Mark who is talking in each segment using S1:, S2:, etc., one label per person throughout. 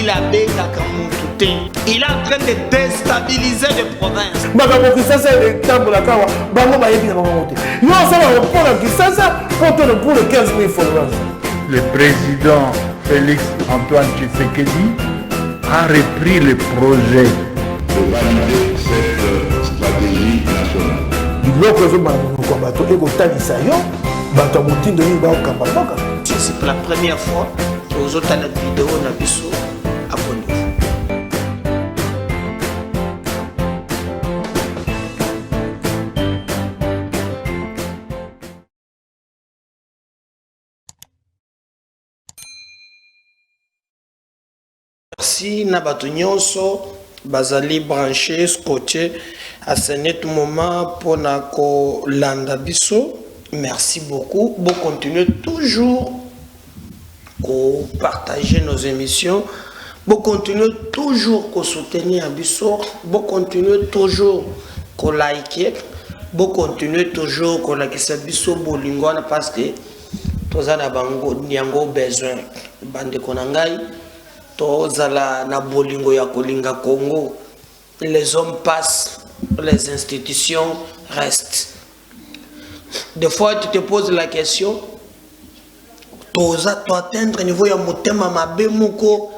S1: il a il est en train de déstabiliser les provinces.
S2: Le président Félix Antoine Tshisekedi a repris le projet
S3: de valider cette stratégie nationale.
S1: C'est pour la première fois que aux autres vidéos on a vu ça. Abonnez-vous. Merci Nabato Nyonso, Bazali branché, scotché, à ce net moment pour Nako Landabiso. Merci beaucoup. Vous continuez toujours à partager nos émissions. Vous continuez toujours à soutenir Abisso. Vous continuez toujours à liker. Vous continuez toujours à liker Abisso Bolingwana parce que tous les gens ont besoin. Bande Konangai. Tozala na bolingo ya kolinga Congo. Les hommes passent, les institutions restent. Des fois tu te poses la question, toza to atteindre niveau ya motema mabe moko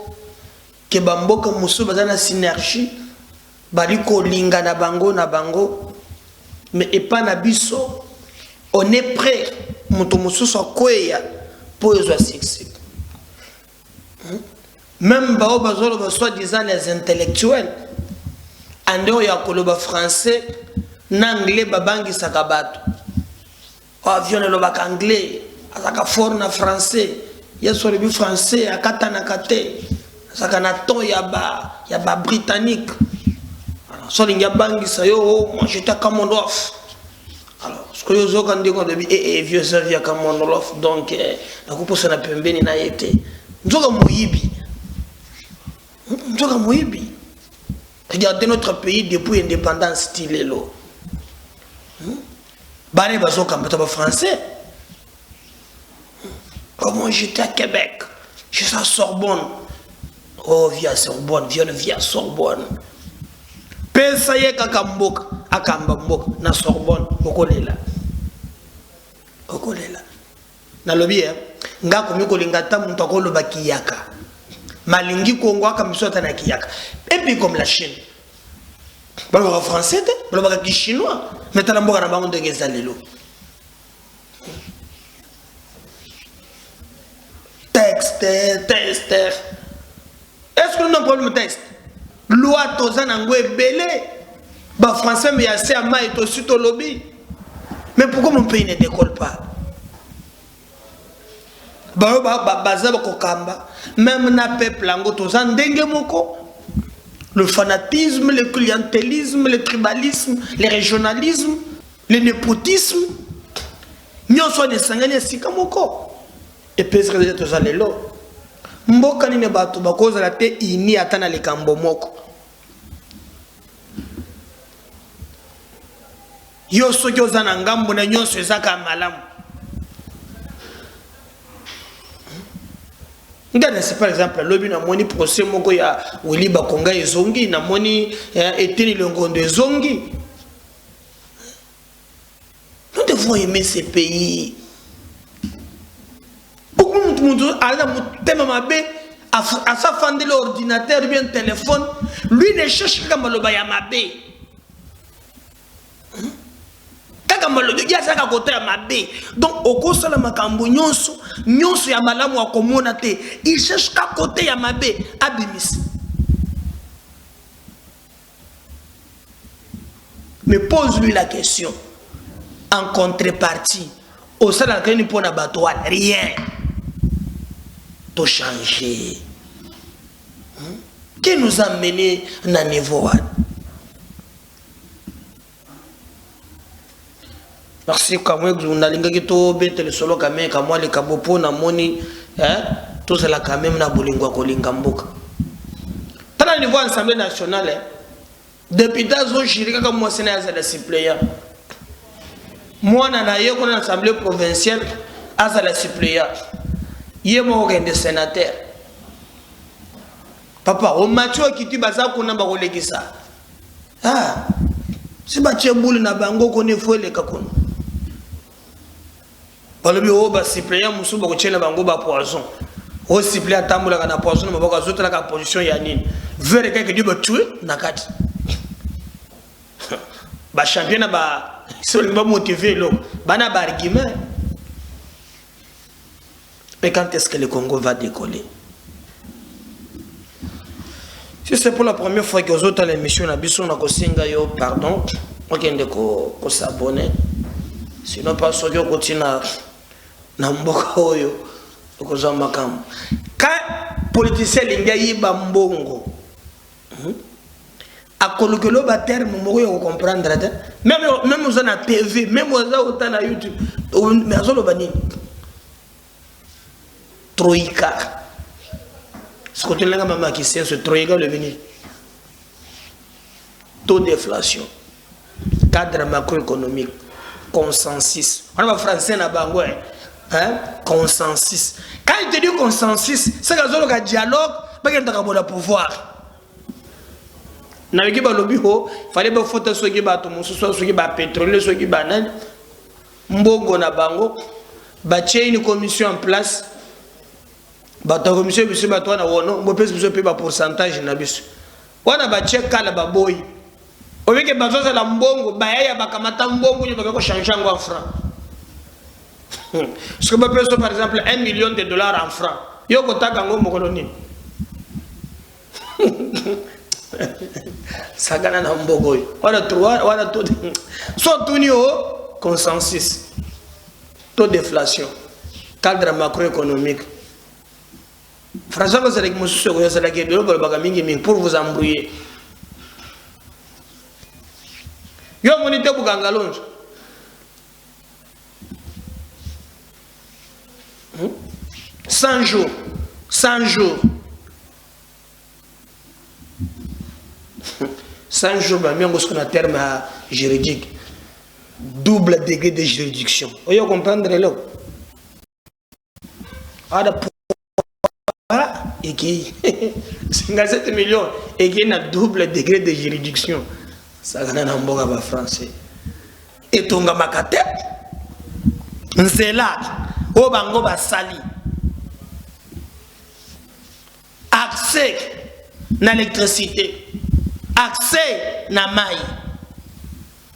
S1: ke bamboka musu bazana synergie bali kolinga na bango mais epa na biso on est prêt moto musu so koya pour ezwa succès. Même bao bazolo soi-disant les intellectuels ando ya koloba français na anglais babangi sakabato avion le bac anglais azaka fort na français yeso le français akata na kate azaka na ton ya ba britannique alors so linga bangi sa yo moi j'étais comme Mondolof alors ce que yo zo quand ndiko de vieux ça via comme Mondolof donc na kuposa na pembeni na yete nzoka moyibi. Regardez notre pays depuis l'indépendance style là. Baré bazo comme français. Oh moi j'étais à Québec, je suis à Sorbonne. Oh via Sorbonne, via Sorbonne. Pensa ye kakambok, akambok na Sorbonne, okolela. Na lobby nga komiko lingata muntu akoloba kiyaka. Malingi Congo comme ça na kiyaka. Et puis comme la Chine. Balo français, balo ki chinois. Mais tala mboka na bango ndenge ezalelo. Texte. Est-ce que nous avons un problème de texte? Loi toza nango ebele. Ba français mais assez ama et aussi to lobby. Mais pourquoi mon pays ne décolle pas? Même na peuple ango toza ndenge moko. Le fanatisme, le clientélisme, le tribalisme, le régionalisme, le népotisme. Nyon so ne sangani sika moko. Et puis c'est toza lelo. Mboka ni ne bato bakoza la te ini atana le kambo moko. Yo so kyoza na ngambo na nyonso ezaka malamu. C'est par exemple l'objet na moni procès moko ya Willy Bakonga ezongi na moni Eteni Longondo ezongi. Nous devons aimer ces pays. Beaucoup de monde a thème mabe à sa fande l'ordinateur ou bien le téléphone, lui ne cherche qu'à maloba ya mabe. Donc au cours de la makambo nyonso ya malamu wa komona te il cherche qu'à côté ya mabe abimis. Mais pose-lui la question en contrepartie au salaire que nous prenons à rien to changer. Qui nous a mené à niveau? Merci quand même que vous n'allez pas bête le solo quand même comme moi les kabopo na moni tout cela quand même na bolingwa kolinga mboka. Tana niveau Assemblée nationale depuis dazo shirika kama moi sénateur de suppléant. Moi na yeko na Assemblée provinciale asa la suppléant. Yemo ngende sénateur. Papa, au macho qui tu baza kuna ba kolekisa. Ah. Si ba tcheboule na bango kone fo le kakono. Balobi o ba suppléant musu ba ko tchela bango ba poison. O suppléant tambula kana poison ba ko zotela ka position ya nini. Vere ka ke Dieu ba tuer na kati. Ba champion ba so le ba motiver lo. Bana ba argument. Mais quand est-ce que le Congo va décoller? Si c'est pour la première fois que vous avez l'émission, pardon, on vient de s'abonner. Sinon, pas si vous continuez à quand politicien lingayi bambongo, à colloquer le terme, vous comprendre. Même vous en avez TV, même vous avez na YouTube, mais vous avez Troïka. Ce que tu as maman qui sait, ce Troïka le venir. Taux d'inflation, cadre macroéconomique, consensus. On va français na bango, hein? Consensus. Quand il te dit consensus, c'est que le dialogue, pas qu'il y a le pouvoir. Na wiki ba lobby ho, fallait ba photo so ki ba to musu so ki ba pétrole so ki ba nan mbongo na bango, ba tie une commission en place. Bata commission biso bato na wono mo pesi biso pe ba pourcentage na biso wana ba check kala ba boy o weke bazo za la mbongo ba yaya bakamata mbongo nyo bakako changer en francs. Ce que ba pesi par exemple 1 million de dollars en francs yo kotaka ngombo koloni sagana na mbongo wana 3 wana tout so tuni o consensus taux d'inflation cadre macroéconomique. François, vous avez dit pour vous embrouiller. Yo monité pour Gangalonge. 100 jours. 100 jours. 100 jours, ce qu'on a terme juridique. Double degré de juridiction. Vous comprenez là? Et qui 57 millions et qui a double degré de juridiction. Ça gagne un bon à français. Et ton gamakate, c'est là, au bango basali. Accès à l'électricité, accès à maille,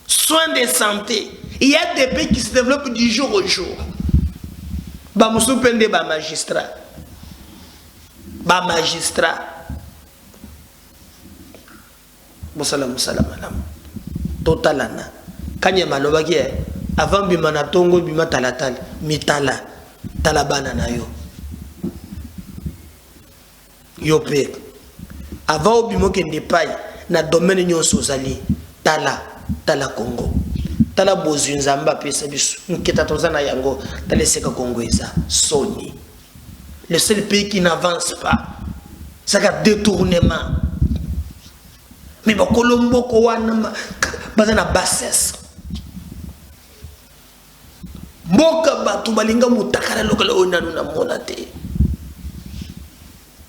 S1: soins de santé. Il y a des pays qui se développent du jour au jour. Bamoussou pende ba magistrat. Ba magistrat. Musalam totalana. Kanye malobaki avant bimana tongo bima talatal mitala talabana na yo. Yo pe. Avant bimo kende pai na domaine nyonso zali tala Congo. Tala bozunzamba pesa biso nketa tozana yango taleseka Congo eza soni. Le seul pays qui n'avance pas, c'est un détournement. Mais bon, Colombo, Kowana, bazana bassesse. Boka batu balinga mutakara lokala onanuna monate.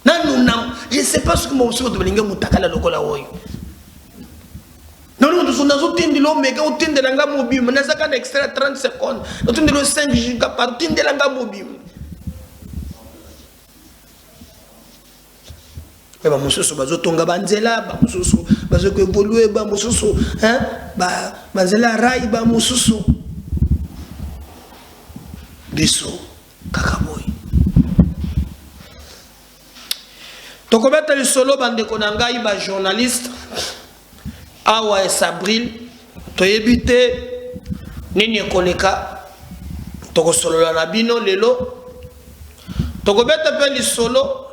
S1: Nanunam, je sais pas ce que moi aussi balinga mutakala lokala oyo. Non, nous sommes dans un l'homme, mais quand on tient de l'anga mobile, on a un extrait 30 secondes. On tient de 5 gigas par tient de l'anga mobile. Mais bamususu bazotonga banzela bamususu bazoko évoluer bamususu hein bazela rai bamususu biso kakaboy tokobeta le solo bande konangai ba journaliste awa Sabril toyebite nini koleka tokosolola na bino lelo tokobeta pe le solo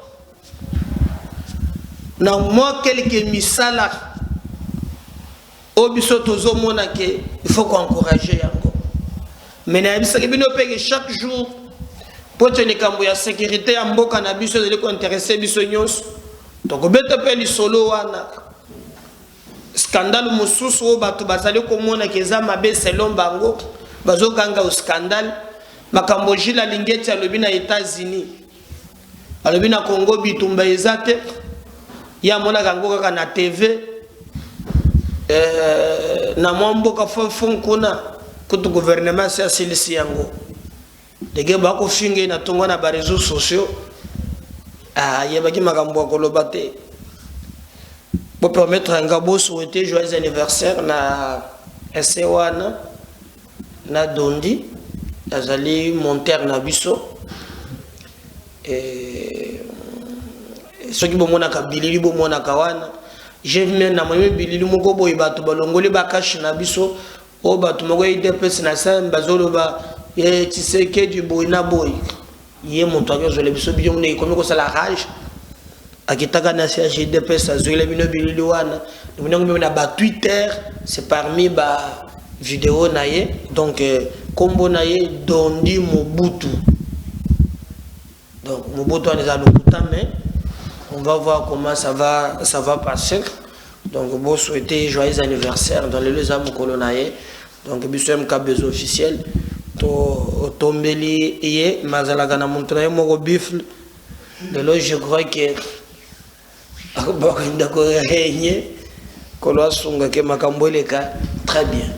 S1: na moi quelques misala obiso tozo mona ke il faut encourager yango mais na bisa ke bino peke chaque jour pour te likambo ya sécurité ya mboka na biso de ko intéresser biso nyos to ko beta pe li solo wana scandale mususu batu bazali ko mona ke za mabe selon bango bazo ganga au scandale makambo jila lingeti alobi na États-Unis alobi na Congo bitumba ezate ya mona kango kaka na TV na mboka fon kuna kutu gouvernement c'est asilisi yango dege ba ko finge na tongo na ba réseaux sociaux yebaki makambo koloba te pour permettre un gabo souhaiter joyeux anniversaire na SE1 na Dondi azali monter na biso soki bomona ka bilili bomona kawana je viens na moyo bilili moko boy batu balongoli bakashi na biso o batu moko IDPS na samba zoloba tiseke du boy na boy ye monto akazole biso biyo ne komi ko sala rage akitaka na CGDPS azole bino bilili wana ndongo na ba Twitter c'est parmi ba vidéo na ye donc kombo na ye Dondi Mobutu. Donc Mobutu on est à l'hôpital mais on va voir comment ça va passer. Donc bon souhaiter joyeux anniversaire dans les âmes colonaye. Donc bisem ka bezo officiel to tombeli ye mazalaga na montraye moko bifle. De là je crois que bakenda ko régner kolo sunga ke makambo leka très bien.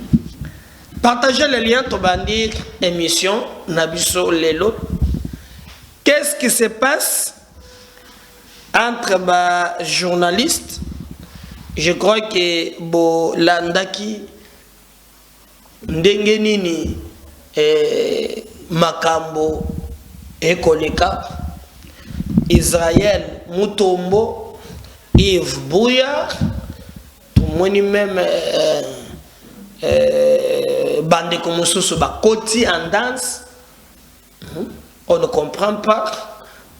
S1: Partagez le lien Tobandi émission Nabiso Lelo. Qu'est-ce qui se passe entre les journalistes? Je crois que Bolandaki Ndengenini et Makambo et Koleka Israël Mutombo Yves Bouya tout le monde même bande comme ça ba koti en danse on ne comprend pas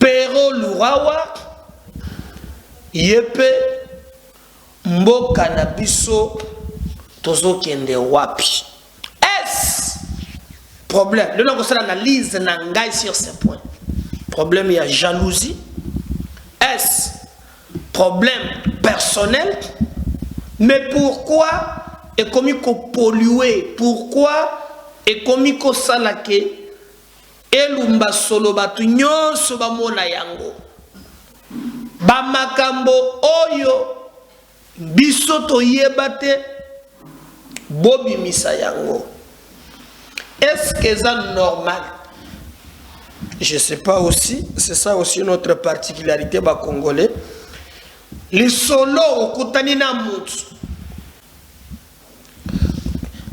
S1: pero lurawa yepe mboka na biso tozo kende wapi est problème le longo ça analyse na ngai sur ce point problème il y a jalousie est problème personnel mais pourquoi et comme il faut polluer, pourquoi et comme il faut salake elumba solo batu nyonso ba mona yango ba makambo oyo biso to yebate bobi misa yango est-ce que c'est normal? Je sais pas aussi, c'est ça aussi notre particularité ba congolais les solo okutani na mutu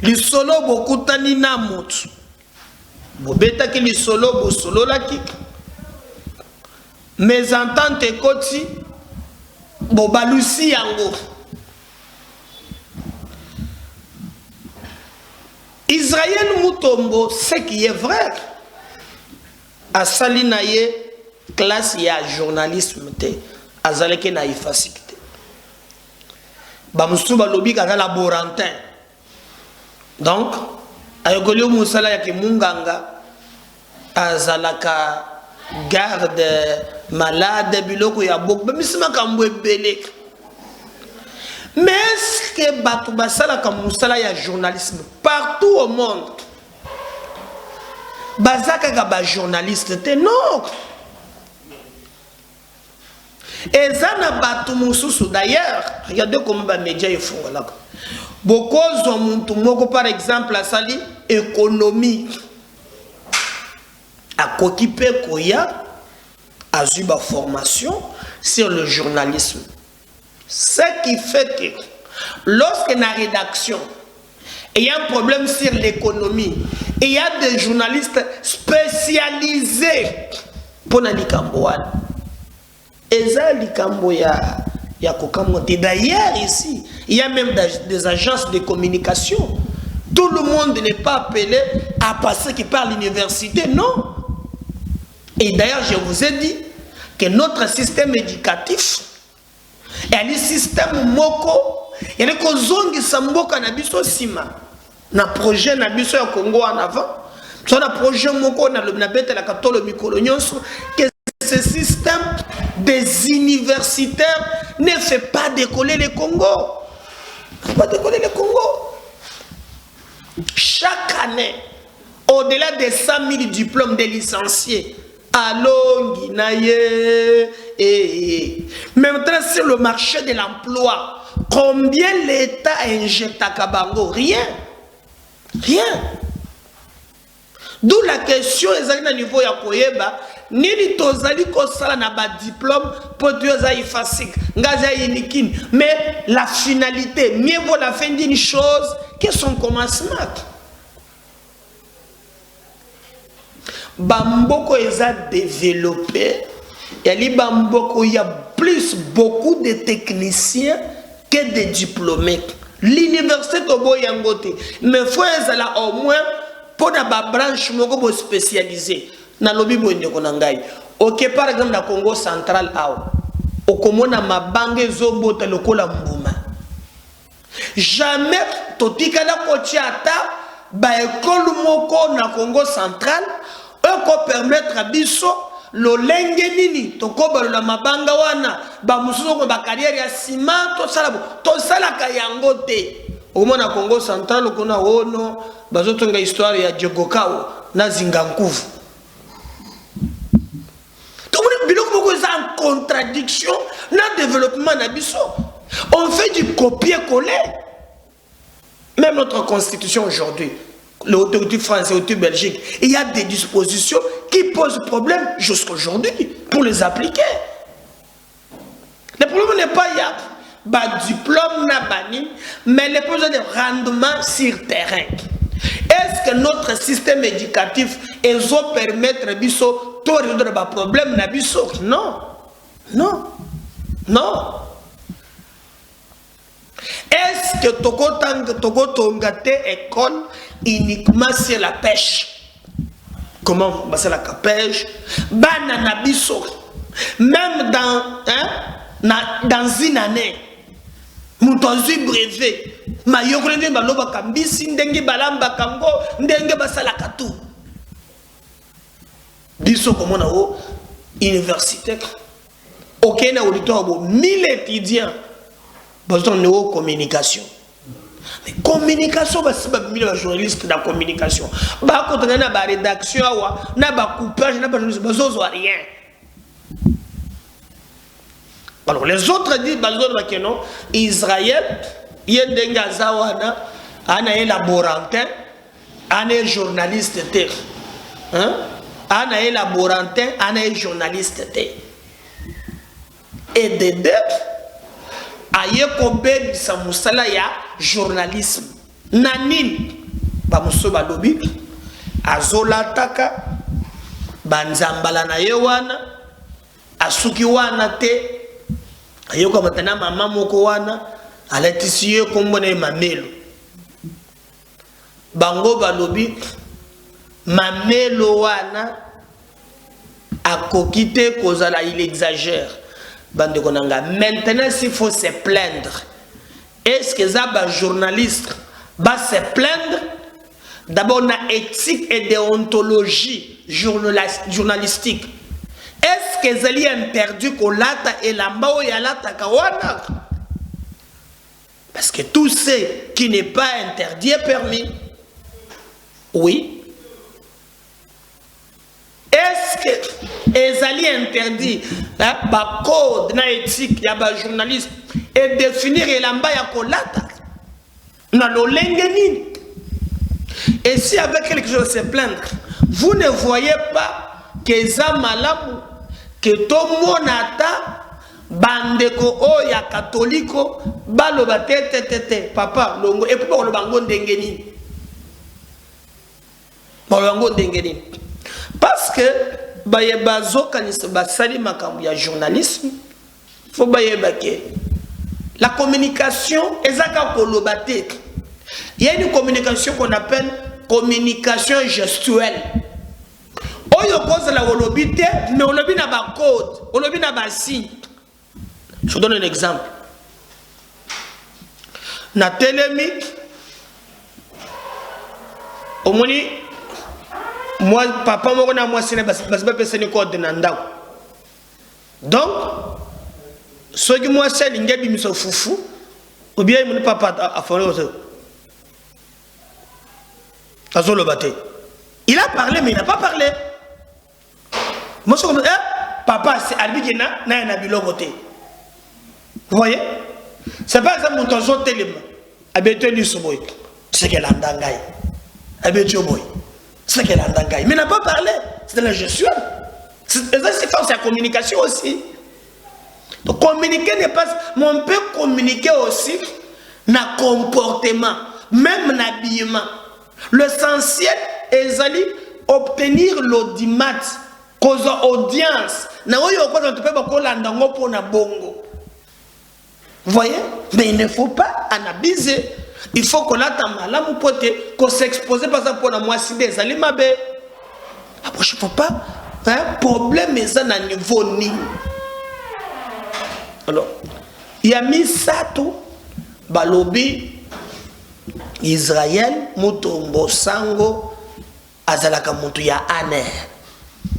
S1: li solo bokutani na mutu bobeta ki li solo bo solo la ki mes ententes koti bo balusi yango Israël Mutombo ce qui est vrai a salina ye classe ya journalisme te azaleke na efficacité ba musuba lobi kana laborantin. Donc, ayogolio musala ya kimunganga azalaka garde malade biloko ya bok misima kambo ebele. Mais est-ce que batu basala ka musala ya journalisme partout au monde bazaka ka ba journaliste te non. Et ça na batu mususu d'ailleurs regardez comment ba média ifungwa là. Beaucoup ont par exemple à sali économie à Kokipe Koya a eu ma formation sur le journalisme. Ce qui fait que lorsque la rédaction il y a un problème sur l'économie, il y a des journalistes spécialisés pour la Likamboane. Et ça Likambo ya d'ailleurs ici, il y a même des agences de communication. Tout le monde n'est pas appelé à passer qui par l'université, non. Et d'ailleurs, je vous ai dit que notre système éducatif est un système moko. Il y a des choses qui sont nabiso sima. Na projet nabiso ya Congo en avant. Sur le projet moko na le bête la katolo mikolonyonso que ce système des universitaires ne fait pas décoller le Congo. Ne fait pas décoller le Congo. Chaque année, au-delà des 100 000 diplômes de licenciés alongi na ye. Mais maintenant, sur le marché de l'emploi, combien l'État injecte à Kabango? Rien. Rien. D'où la question est à niveau ya koyeba nini tozali ko sala na ba diplôme pour Dieu za ifasik ngaza yinikin, mais la finalité mieux vaut la fin d'une chose que son commencement. Bamboko eza développé, yali bamboko il y a plus beaucoup de techniciens que de diplômés. L'université tobo yangote, mais faut ezala au moins pour la branche moko spécialisée na lobi bonde konangai. OK, par exemple na Congo central ao okomona mabange zobota lokola mbuma. Jamais totika na kotiata ba école moko na Congo central eko permettre biso lo lenge nini tokoba la mabanga wana ba mususu ko ba carrière ya ciment to sala kayango te. Au na Congo central kuna wono bazotonga histoire ya Djogokao na Zingankuvu. Donc biloko boko en contradiction na développement na biso. On fait du copier-coller. Même notre constitution aujourd'hui, l'autorité française, l'autorité belgique, il y a des dispositions qui posent problème jusqu'aujourd'hui pour les appliquer. Le problème n'est pas il y a bah, diplôme na bani, mais le problème de rendement sur terrain. Est-ce que notre système éducatif est permettre biso de résoudre les problèmes na biso? Non. Non. Non. Est-ce que Togo Tongate école uniquement sur la pêche? Comment c'est la pêche? Banana biso. Même dans une année, Moutonzi brevet, ma yokrende baloba kambisi ndenge balamba kango ndenge basala katu. Biso comme na o université. Aucun auditoire 1000 étudiants. Besoin de communication. Mais communication, c'est pas un journaliste de la communication. Bah, quand on a la rédaction, on a un coupage, on a un journaliste, rien. Alors, les autres disent, que non, Israël, il y a des Gazawana, un laborantin, un journaliste. Un laborantin, un journaliste. Et des deux, aye kobe bisa musala ya journalisme nanin ba musoba lobi azola taka banzambala na yewana asuki wana te aye ko matana mama moko wana alatisiye kombona mamelo bango balobi mamelo wana akokite kozala il exagère. Maintenant, s'il faut se plaindre, est-ce que ça va journaliste va se plaindre? D'abord, on a éthique et déontologie journalistique. Est-ce que ça est interdit qu'on lata et la mao et la kawana? Parce que tout ce qui n'est pas interdit est permis. Oui. Est-ce que les alliés interdits, le code na éthique, il y a un journaliste, et définir l'amba ya kolata, na lo lengeni. Et si avec quelque chose se plaindre, vous ne voyez pas que ça malamu, que tout monata, bandeko o ya katoliko, baloba tete, papa, longo, et puis le bango dengeni. Bango dengeni. Parce que le journalisme, la communication, il y a une communication qu'on appelle communication gestuelle. Je vous donne un exemple. Na télémique, au moins, moi, papa, moi, c'est pas code de Nandao. Donc, ce que moi, c'est l'ingébi miso foufou, ou bien mon papa a fait le bâté. Il a parlé, mais il n'a pas parlé. Moi, je dis, papa, c'est Albigena, n'a biloko te. Vous voyez? C'est pas ça, mon tonton Téléma. Abétué du Soboy. C'est qu'elle a un dangaï. Abétué au boy. C'est qu'elle a un dangaï. Mais n'a pas parlé. C'est de la gestion. C'est force à communication aussi. Donc, communiquer n'est pas. Mais on peut communiquer aussi dans comportement, même dans l'habillement. L'essentiel est obtenir l'audimat, cause audience. Vous voyez? Mais il ne faut pas en abuser. Il faut qu'on attende là, mon pote, qu'on s'expose par exemple pour la moitié des alimabé. Après, je ne faut pas. Un problème est à niveau ni. Alors, il y a mis ça tout. Balobi, Israël, Mutombo Sango, Azalaka Mutuya Aner,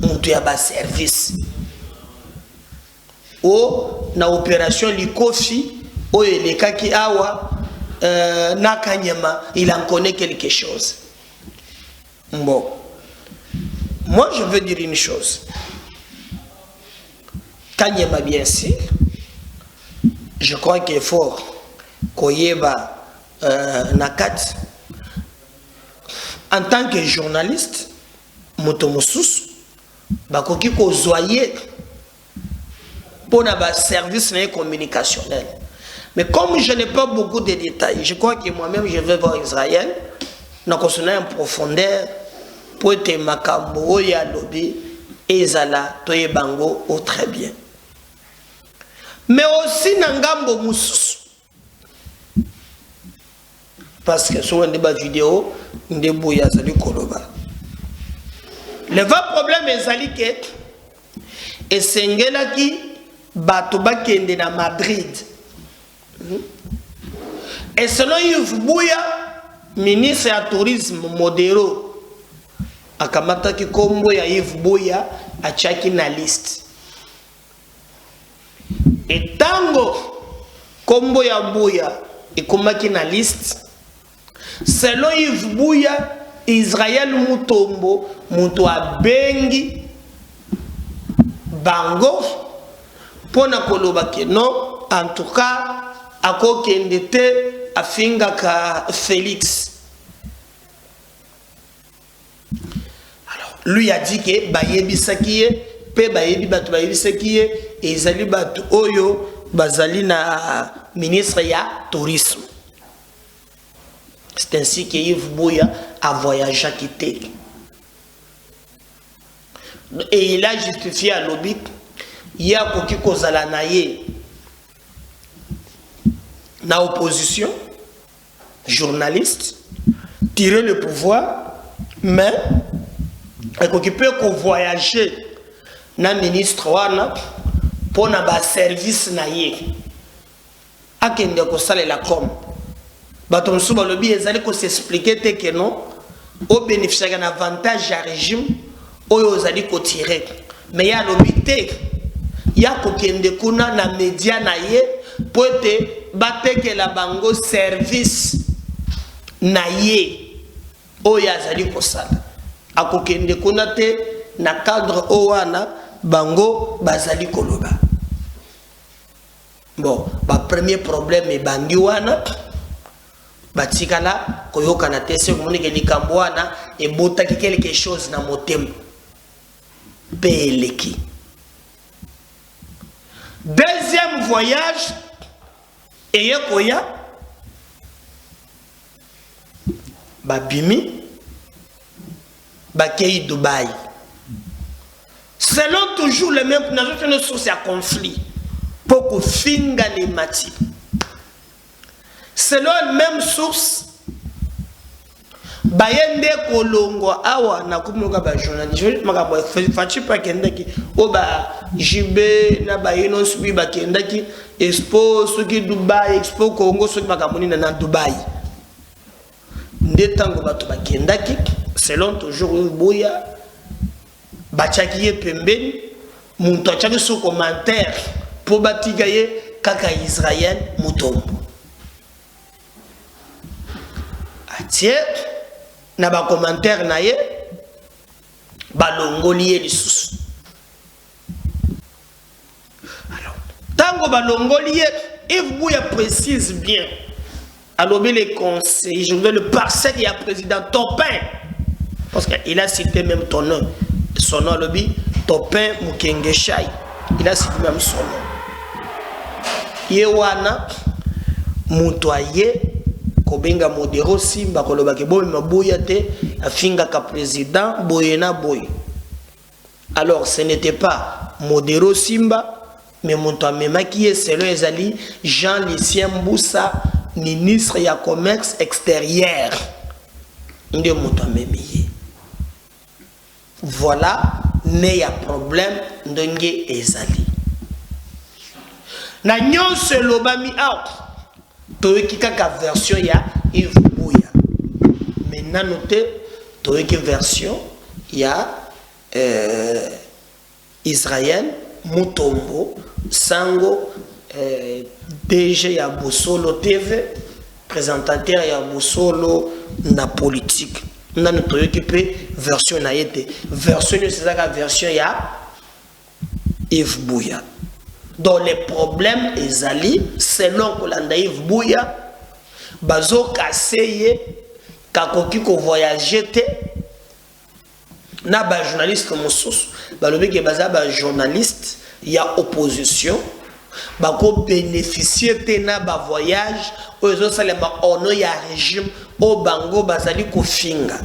S1: Mutuya Bas Service. O, na opération Likofi, o le Kaki Awa, Nakanyama, il en connaît quelque chose. Bon. Moi, je veux dire une chose. Kanyama, bien sûr, je crois qu'il est fort. Koyeba Nakat, en tant que journaliste, Motomosous, Bakoki Kozoye, pour un service communicationnel. Mais comme je n'ai pas beaucoup de détails, je crois que moi-même je vais voir Israël, nous continuons en profondeur pour être Makambo, Yalobi, Ezala, Toye Bango, ou très bien. Mais aussi Nangambo Moussous. Parce que sur un débat vidéo, un débat Yazali Koloba. Le vrai problème est que et Sengela qui Batoba Kende na Madrid. Et selon Yves Bouya, ministre du tourisme Modero, akamata ki kombo ya Yves Bouya a chaki na liste. Et tango kombo ya Bouya et komaki na liste. Selon Yves Bouya, Israël Mutombo, Mutoa Bengi, Bango, Pona Kolobake, non, en tout cas, à Kokendete, à Fingaka Félix. Alors, lui a dit que Bayebi Sakiye, Pe Bayebi Batu Bayebi Sakiye, et Izali Batu Oyo, Bazali na ministre ya tourisme. C'est ainsi que Yves Bouya a voyagé à quitter. Et il a justifié à l'obit, il y a Koki Kozalanaye, na opposition, journaliste, tirer le pouvoir, mais Koki peut voyager na ministre wana pour na service naye. Akende ko sale la com. Baton souba lobby ezali ko s'expliquer que non au bénéficier d'un avantage à régime au ozali ko tirer mais ya lobby te ya ko kende kuna na média na ye pour te bateke la bango service na ye o ya zali ko sala akokende kuna te na cadre o wana bango bazali koloba. Bon, ba premier problème est bangi wana batikala koyoka na tese komonike likambo wana e botaki quelque chose na motema peleki. Deuxième voyage et koya babimi bakei Dubaï. Selon toujours les mêmes une source à conflit pour que finga les mati. Selon la même source, Bayende Kolongo awa na kumuka ba journaliste makabo fachi pa kendaki oba jibe na bayeno subi ba kendaki expo suki Dubai expo Congo suki makamoni na Dubai ndetango bato ba kendaki selon toujours boya bachaki pembeni muntu achaki so commentaire pour batigaye kaka Israël Mutombo atie na ba commentaire na ye balongoli ye lisusu Ntango balongoli Yves Bouya précise bien. Alors les conseils, je voudrais le parcelle il y a président Topin. Parce qu'il a cité même ton nom. Son nom lobby Topin Mukengeshai. Il a cité même son nom. Yewana Mutoye Kobenga Modero Simba Kolobake Boy Mabouyate Afinga ka président Boyena Boy. Alors ce n'était pas Modero Simba, mais Montoamema qui est selon Ezali Jean-Lucien Mboussa, ministre ya commerce extérieur. Nde Montoamemi. Voilà, ne ya problème ndenge Ezali. Na nyonso lobami out. Toyeki kaka version ya Yves Bouya. Maintenant notez toyeki version ya Israël Mutombo Sango DG ya Bosolo TV présentateur ya Bosolo na politique. Nanu toyoki pe version na yete version c'est la version ya Yves Bouya. Dans les problèmes ezali selon Kolanda Yves Bouya bazo kaseye kakoki ko voyager te na ba journaliste comme sous balobi ke baza ba journaliste ya opposition bako bénéficier te na ba voyage ozo salema ono ya régime o bango bazali ko finga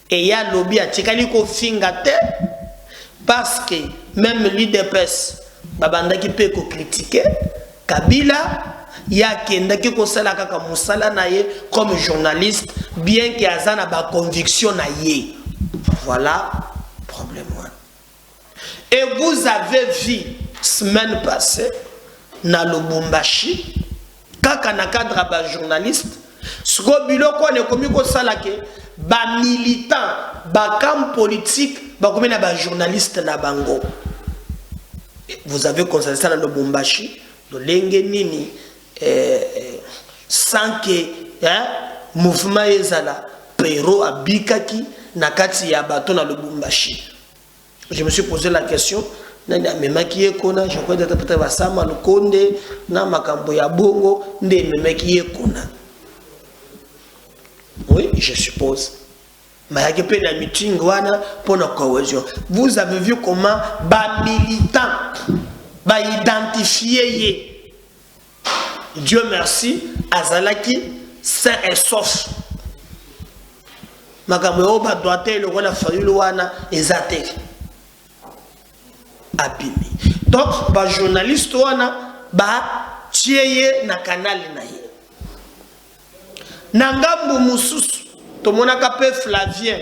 S1: et ya lobby atikali ko finga te parce que même l'UDPS babanda ki pe ko critiquer Kabila ya kenda ki ko sala kaka musala na ye comme journaliste bien que azana ba conviction na ye. Voilà problème. Et vous avez vu semaine passée na Lubumbashi kaka na cadre ba journaliste siko biloko ne komi ko sala ke ba militant ba camp politique ba komi na ba journaliste na bango. Vous avez constaté ça dans Lubumbashi de Lengenini sans que mouvement ezala pero abikaki nakati ya bato na Lubumbashi. Je me suis posé la question, je crois que peut-être Basama Lukonde, na makambo ya bongo, oui, je suppose. Mais il y a un meeting pour la cohésion. Vous avez vu comment les militants identifier. Dieu merci, Azalaki, sain et sauf. Makambo ba doite le wala fayu wana ezate abimi. Donc ba journaliste wana ba tieye na canal na ye. Nangambu mususu to monaka pe Flavien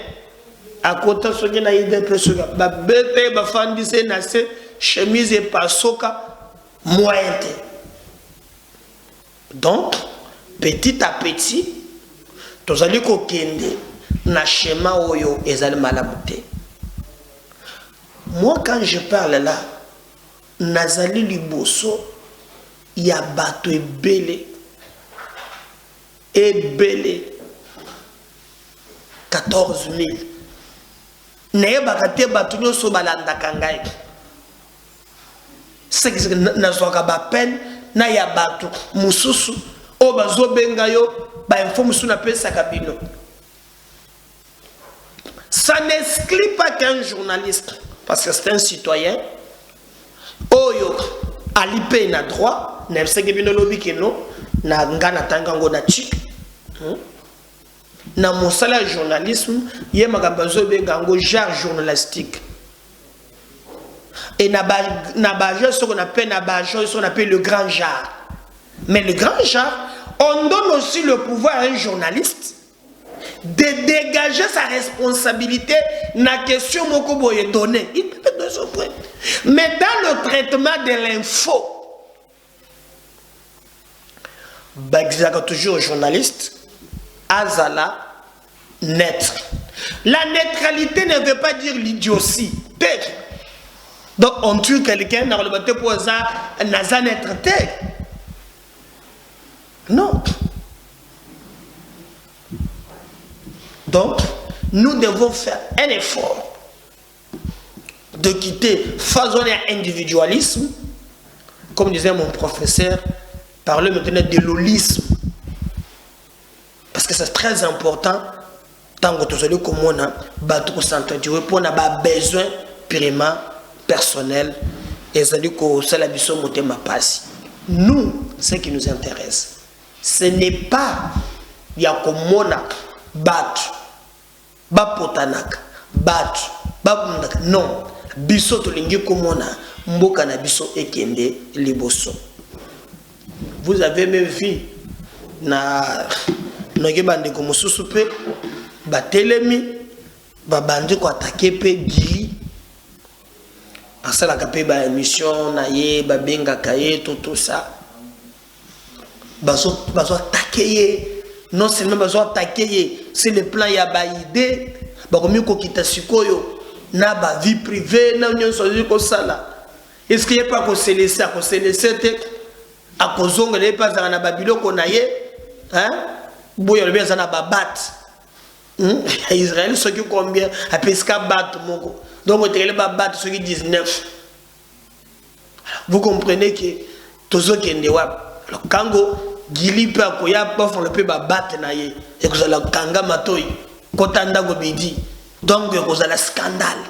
S1: à côté soki na ide presoka ba bete ba fandise na se chemise pasoka moyente. Donc petit à petit tozali ko kende na schéma oyo ezali malabute. Moi quand je parle là nazali liboso ya bato ebele 14 000 naye bakate bato nyonso balandaka ngai seki nazwaka bapeine na ya bato mususu oyo bazobenga yo bainfo mosusu napesaka bino. Ça n'exclut pas qu'un journaliste, parce que c'est un citoyen, oyo alipe na droit, na seki bino lobi keno na ngana tangango na chi. Na mosala journalisme, yé magabazo bengango genre journalistique. Et na ba ce qu'on appelle le grand genre. Mais le grand genre, on donne aussi le pouvoir à un journaliste de dégager sa responsabilité na question moko boye donné. Il peut donner son point. Mais dans le traitement de l'info, toujours journaliste, azala neutre. La neutralité ne veut pas dire l'idiotie. Donc on tue quelqu'un dans le bateau pour ça, naza neutralité. Non. Donc, nous devons faire un effort de quitter façon individualisme comme disait mon professeur, parler maintenant de l'holisme. Parce que c'est très important, tant que tu as comme on a, tu as pour avoir besoin purement personnel, et c'est la mission de ma passe. Nous, ce qui nous intéresse, ce n'est pas yakomona battu, bapotanaka, battu, babundaka. Non, biso tolingi komona mboka na biso ekende liboso. Vous avez même vu na nokebande ko mususu pe batelemi babandi ko attaquer pe Gili asala ka pe ba émission na ye babenga kaye tout ça bazo attaquer non seulement bazo attaquer c'est le plan ya ba idée ba komi ko kita sikoyo na ba vie privée na nyonso ko sala. Est-ce qu'il y a pas ko se laisser te a kozonga le pas na babiloko na ye hein boya le bien na babat Israël ce qui combien a pesca bat moko donc on télé babat ce qui 19. Vous comprenez que tozo kende wa alors kango Gili pe akoya pa fon le pe babat na ye et que la kanga matoi kotanda go bidi donc que la scandale.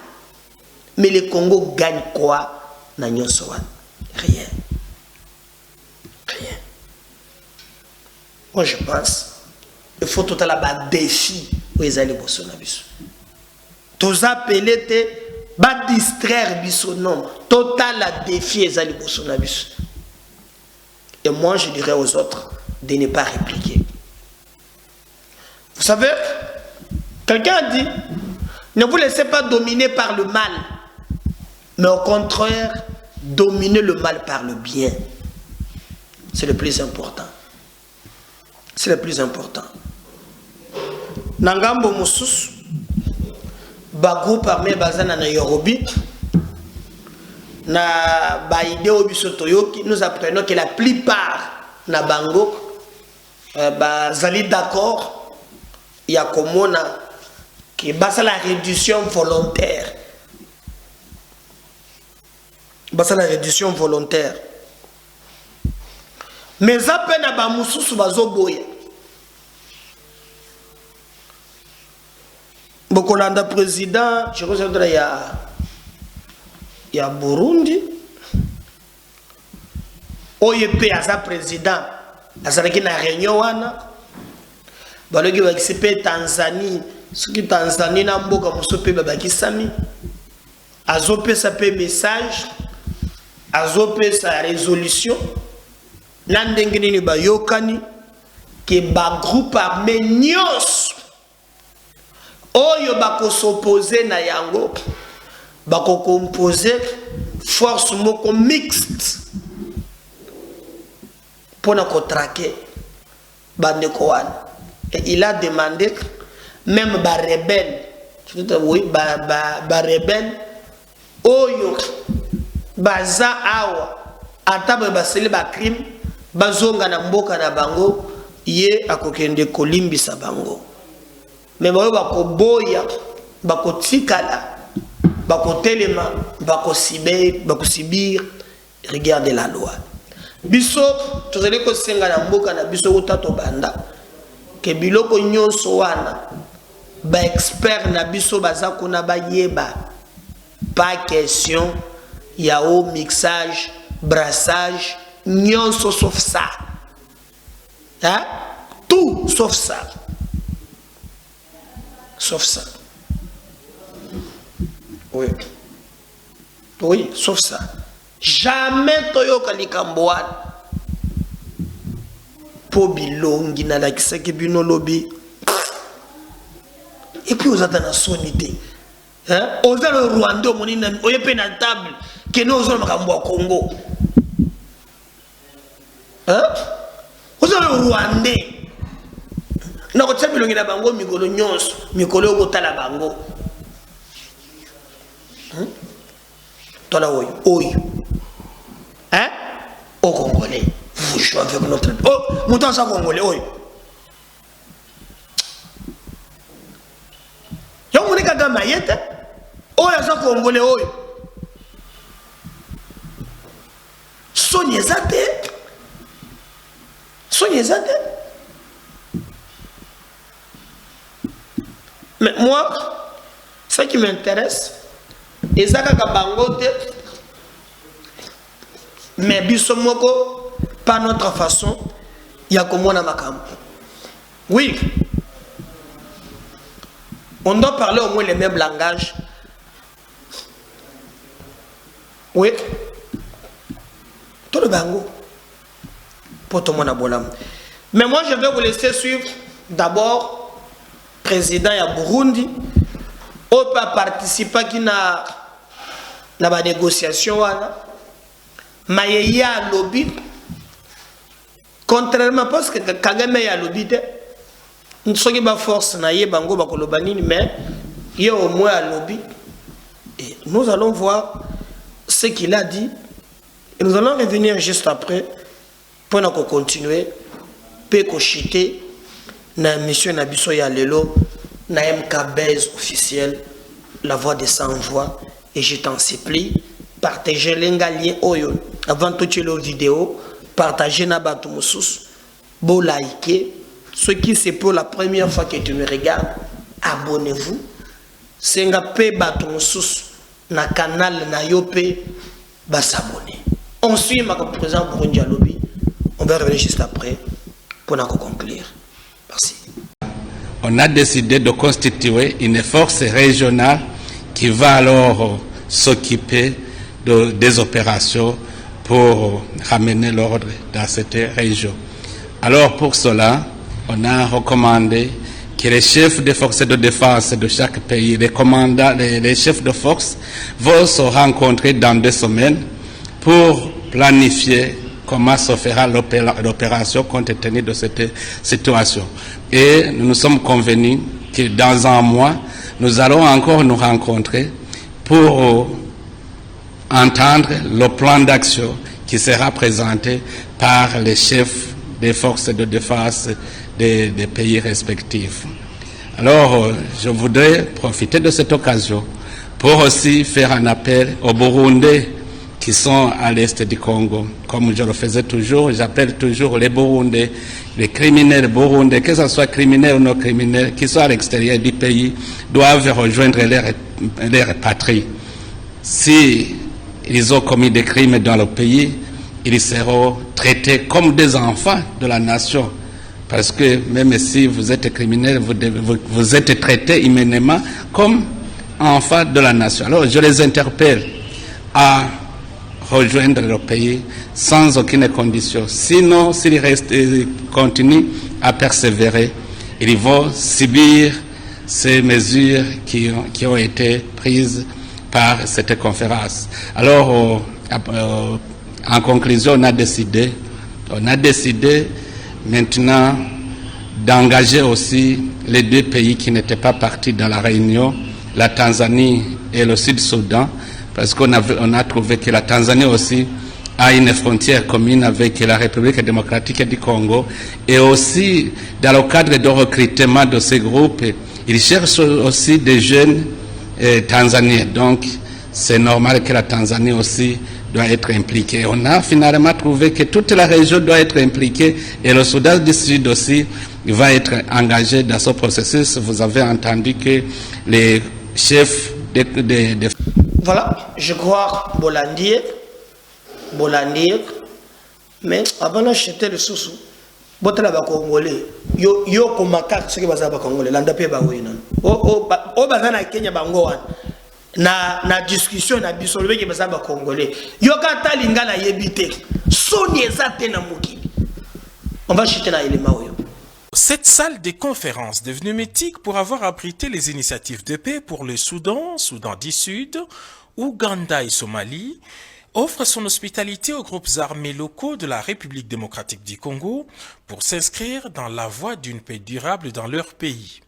S1: Mais le Congo gagne quoi na nyonso wana? Rien. Rien. Moi je pense il faut tout à la défi où ils allaient bosser na biso. Tous appelés te ba distraire biso non. Total la défi ils allaient bosser na biso. Et moi je dirais aux autres de ne pas répliquer. Vous savez, quelqu'un a dit ne vous laissez pas dominer par le mal, mais au contraire dominez le mal par le bien. C'est le plus important. C'est le plus important. Nangambo Moussous, groupe armé bazana na Yorobi, na baïdé obisotoyoki, nous apprenons que la plupart na bango, bazali d'accord, il y a comme qui basa la réduction volontaire. Basa la réduction volontaire. Mais à peine à Bamoussous bazoboya. Bokolanda président, je crois que il y a Burundi. OYP asa président, azalaki na réunion wana. Balogi ba kisepe Tanzanie, soki Tanzanie na mboka musope babaki sami. Azope sa pe message, azope sa résolution. Nandengeni ni ba yokani ke ba groupe armé nyos oyo bako s'opposer na yango bako composer force moko mixte pour na traquer bandeko wana. Et il a demandé même ba rebelle oui ba rebelle oyo baza awa ataba baseli ba crime bazonga na mboka na bango ye akokende kolimbisa bango. Mais bayo bakoboya bakotikala bakotelema bakosibir regarde la loi. Biso tozali ko senga na mboka na biso utato banda ke biloko nyonso wana ba expert na biso baza kuna bayeba pas question ya au mixage brassage nyonso sauf ça. Hein? Tout sauf ça. Sauf ça. Oui. Oui, sauf ça. Jamais toyoka likamboan. Po bilongi na lakisa ke bino lobi. Et puis vous êtes dans la sonité. Hein? Vous êtes le Rwanda, vous êtes na table. Que nous sommes au Congo. Hein? Vous êtes le Rwandais. Na ko tsabi longi na bango mikolo nyonso mikolo ko tala bango tola oyo hein au Congolais vous jouez avec notre oh montant ça Congolais oyo yo moni kaka mayete oyo ça Congolais oyo Sony Zate. Sony Zate. Mais moi, ce qui m'intéresse, c'est que mais bisomoko, pas notre façon, il y a comme on a ma campagne. Oui, on doit parler au moins les mêmes langages. Oui, tout le bango pour tout le monde. Mais moi, je vais vous laisser suivre d'abord président de Burundi, on peut participer à la négociation. Mais il y a un lobby. Contrairement parce que Kagame y a lobby, nous sommes pas force naïe bango bakolobani, mais il y a au moins un lobby. Et nous allons voir ce qu'il a dit. Et nous allons revenir juste après pour nous continuer. Pour chiter na mission Nabiso ya lelo na MK Base officiel, la voix des sans voix. Et je t'en supplie, partagez les liens oyo avant toute la vidéo, partagez na batu mususu, bo liker. Ceux qui c'est pour la première fois que tu me regardes, abonnez-vous. C'est nga pe batu mususu na canal na yope ba s'abonner. On suit ma président Burundi à lobby. On va revenir juste après pour nous conclure. Merci.
S4: On a décidé de constituer une force régionale qui va alors s'occuper des opérations pour ramener l'ordre dans cette région. Alors pour cela, on a recommandé que les chefs des forces de défense de chaque pays, les commandants, les chefs de force vont se rencontrer dans 2 semaines pour planifier comment se fera l'opération compte tenu de cette situation. Et nous nous sommes convenus que dans 1 mois, nous allons encore nous rencontrer pour entendre le plan d'action qui sera présenté par les chefs des forces de défense des pays respectifs. Alors, je voudrais profiter de cette occasion pour aussi faire un appel aux Burundais qui sont à l'est du Congo. Comme je le faisais toujours, j'appelle toujours les Burundais, les criminels burundais, que ce soit criminels ou non criminels, qui sont à l'extérieur du pays, doivent rejoindre leur patrie. Si ils ont commis des crimes dans le pays, ils seront traités comme des enfants de la nation. Parce que même si vous êtes criminel, vous êtes traités immédiatement comme enfants de la nation. Alors je les interpelle à rejoindre le pays sans aucune condition. Sinon, s'ils continuent à persévérer, ils vont subir ces mesures qui ont été prises par cette conférence. Alors, en conclusion, on a décidé maintenant d'engager aussi les 2 pays qui n'étaient pas partis dans la réunion, la Tanzanie et le Sud-Soudan, parce qu'on a trouvé que la Tanzanie aussi a une frontière commune avec la République démocratique du Congo, et aussi dans le cadre de recrutement de ces groupes, ils cherchent aussi des jeunes tanzaniens. Donc c'est normal que la Tanzanie aussi doit être impliquée. On a finalement trouvé que toute la région doit être impliquée, et le Soudan du Sud aussi va être engagé dans ce processus. Vous avez entendu que les chefs des
S1: Voilà, je crois Bolandir, mais avant d'acheter le sous, botala ba Congolais, yo komaka ce qui va ba Congolais, landa pe ba wina. O bazana Kenya bango wana. Na discussion na bisolwe ki ba Congolais. Yo kata lingala yebite. Soni ezate na mukili. On va acheter na élément oyo.
S5: Cette salle des conférences devenue mythique pour avoir abrité les initiatives de paix pour le Soudan, Soudan du Sud, Ouganda et Somalie, offre son hospitalité aux groupes armés locaux de la République démocratique du Congo pour s'inscrire dans la voie d'une paix durable dans leur pays.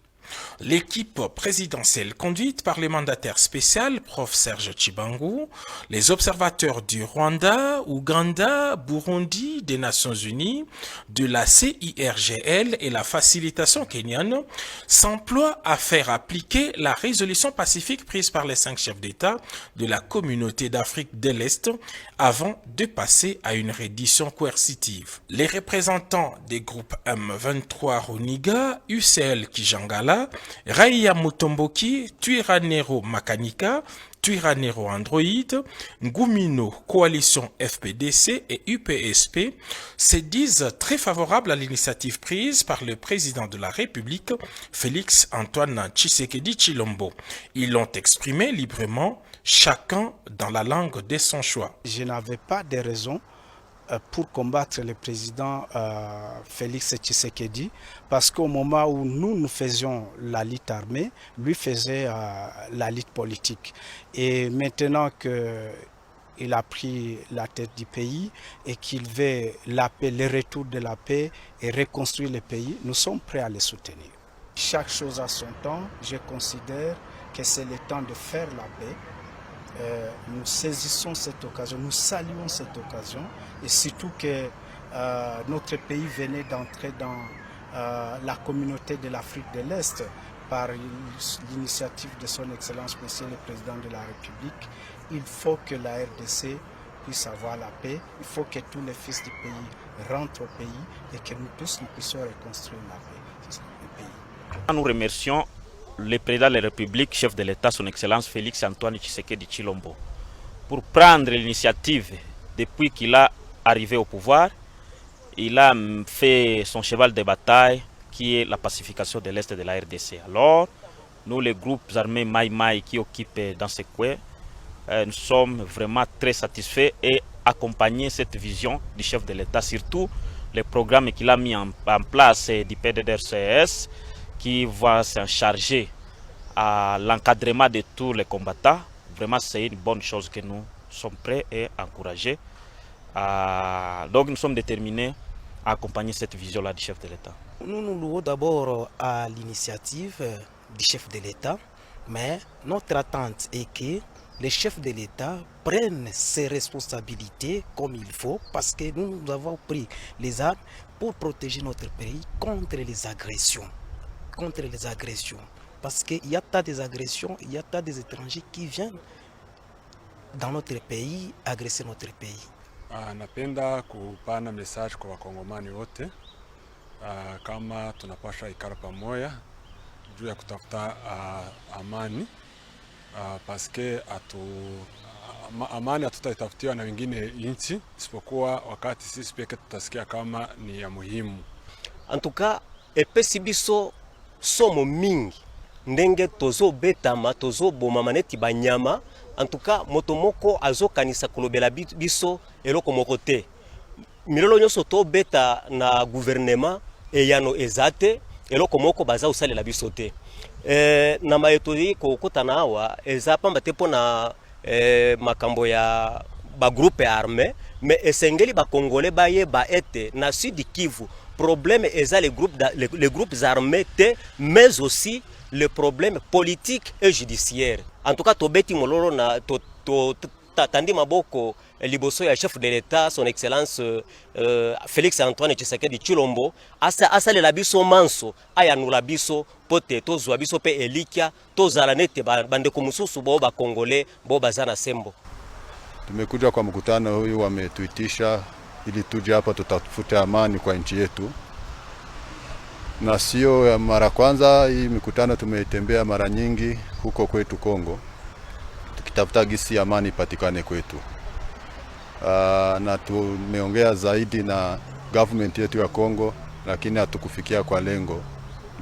S5: L'équipe présidentielle conduite par le mandataire spécial, Prof. Serge Chibangu, les observateurs du Rwanda, Ouganda, Burundi, des Nations Unies, de la CIRGL et la facilitation kenyane s'emploient à faire appliquer la résolution pacifique prise par les 5 chefs d'État de la communauté d'Afrique de l'Est avant de passer à une reddition coercitive. Les représentants des groupes M23 Runiga, UCL Kijangala, Raia Mutomboki, Twirwaneho Makanika, Twirwaneho Android, Ngumino Coalition FPDC et UPSP se disent très favorables à l'initiative prise par le président de la République, Félix Antoine Tshisekedi Tshilombo. Ils l'ont exprimé librement, chacun dans la langue de son choix.
S6: Je n'avais pas de raison pour combattre le président Félix Tshisekedi, parce qu'au moment où nous faisions la lutte armée, lui faisait la lutte politique. Et maintenant qu'il a pris la tête du pays et qu'il veut la paix, le retour de la paix et reconstruire le pays, nous sommes prêts à le soutenir. Chaque chose a son temps. Je considère que c'est le temps de faire la paix. Nous saisissons cette occasion, nous saluons cette occasion et surtout que notre pays venait d'entrer dans la communauté de l'Afrique de l'Est par l'initiative de son Excellence Monsieur le Président de la République. Il faut que la RDC puisse avoir la paix, il faut que tous les fils du pays rentrent au pays et que nous tous nous puissions reconstruire la paix du pays.
S7: Nous remercions le président de la République, chef de l'État, son Excellence Félix Antoine Tshisekedi Tshilombo, pour prendre l'initiative depuis qu'il a arrivé au pouvoir. Il a fait son cheval de bataille qui est la pacification de l'Est de la RDC. Alors, nous, les groupes armés Maï Maï qui occupent dans ce coin, nous sommes vraiment très satisfaits et accompagnons cette vision du chef de l'État, surtout les programmes qu'il a mis en place du PDDRCS, qui va s'en charger à l'encadrement de tous les combattants. Vraiment, c'est une bonne chose que nous sommes prêts et encouragés. Donc, nous sommes déterminés à accompagner cette vision-là du chef de l'État.
S8: Nous nous louons d'abord à l'initiative du chef de l'État, mais notre attente est que les chefs de l'État prennent ses responsabilités comme il faut, parce que nous avons pris les armes pour protéger notre pays contre les agressions. Parce qu'il y a tas des agressions, il y a tas des étrangers qui viennent dans notre pays agresser notre pays.
S9: Napenda kupana message kwa wakongomani wote kama tunapasha ikara pamoja juu ya kutafuta amani, paske amani hatutaitafutiwa na wengine nchi isipokuwa wakati sisi peke tutasikia kama ni ya muhimu.
S10: Antuka epesi biso somo mingi ndenge tozo betama tozo boma maneti banyama. Antuka motomoko azo kanisa kolobela biso eloko moko te. Milolo nyonso to beta na gouvernement eyano ezate eloko moko baza usalela biso te. Na mayetori ko kotana awa eza pamba te pona makambo ya ba groupe armé, mais esengeli ba congolais baye ba ete na Sud Kivu problème eza les groupes armés te, mais aussi le problème politique et judiciaire. En tout cas, tobeti mololo na tandi maboko liboso ya chef de l'État, son Excellence Félix Antoine Tshisekedi Tshilombo, asa le labiso manso, aya nula biso pote tozwa biso pe elikia tozala nete bande kumususu bo ba Congolais bo bazana sembo.
S11: Tumekuja kwa mkutano huyu wametuitisha ili tuje hapa tutafute amani kwa nchi yetu. Na sio mara kwanza, hii mikutano tumetembea mara nyingi huko kwetu Kongo, tukitafuta gisi amani patikane kwetu. Na tumeongea zaidi na government yetu ya Kongo, lakini hatukufikia kwa lengo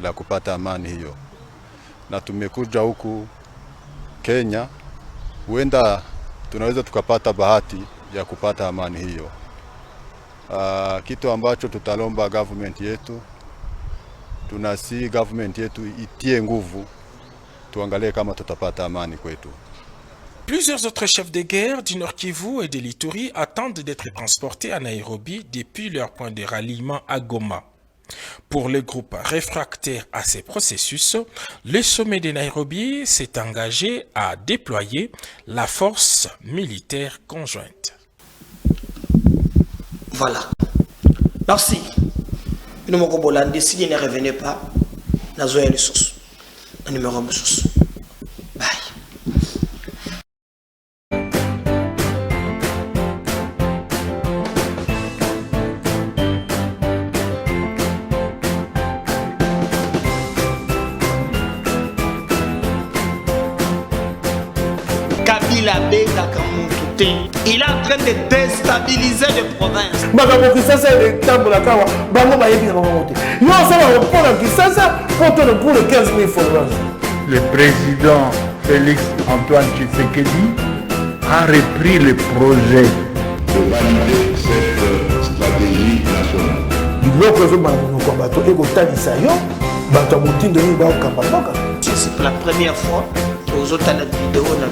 S11: la kupata amani hiyo. Na tumekuja huku Kenya, huenda tunaweza tukapata bahati ya kupata amani hiyo. Kitu ambacho tutalomba government yetu, tunasi government yetu itie nguvu, tuangalie kama tutapata amani kwetu.
S5: Plusieurs autres chefs de guerre du Nord Kivu et de l'Ituri attendent d'être transportés à Nairobi depuis leur point de ralliement à Goma. Pour les groupes réfractaires à ces processus, le sommet de Nairobi s'est engagé à déployer la force militaire conjointe.
S1: Voilà. Merci. Nous m'avons si ne revenez pas, nous avons les sources. Un numéro de source. Bye. Kabila Beta Kamoutoute, il est en train de déstabiliser les provinces.
S2: Le président Félix Antoine Tshisekedi a repris le projet
S3: de valider cette stratégie nationale.
S1: C'est la première fois que vous avez une vidéo dans le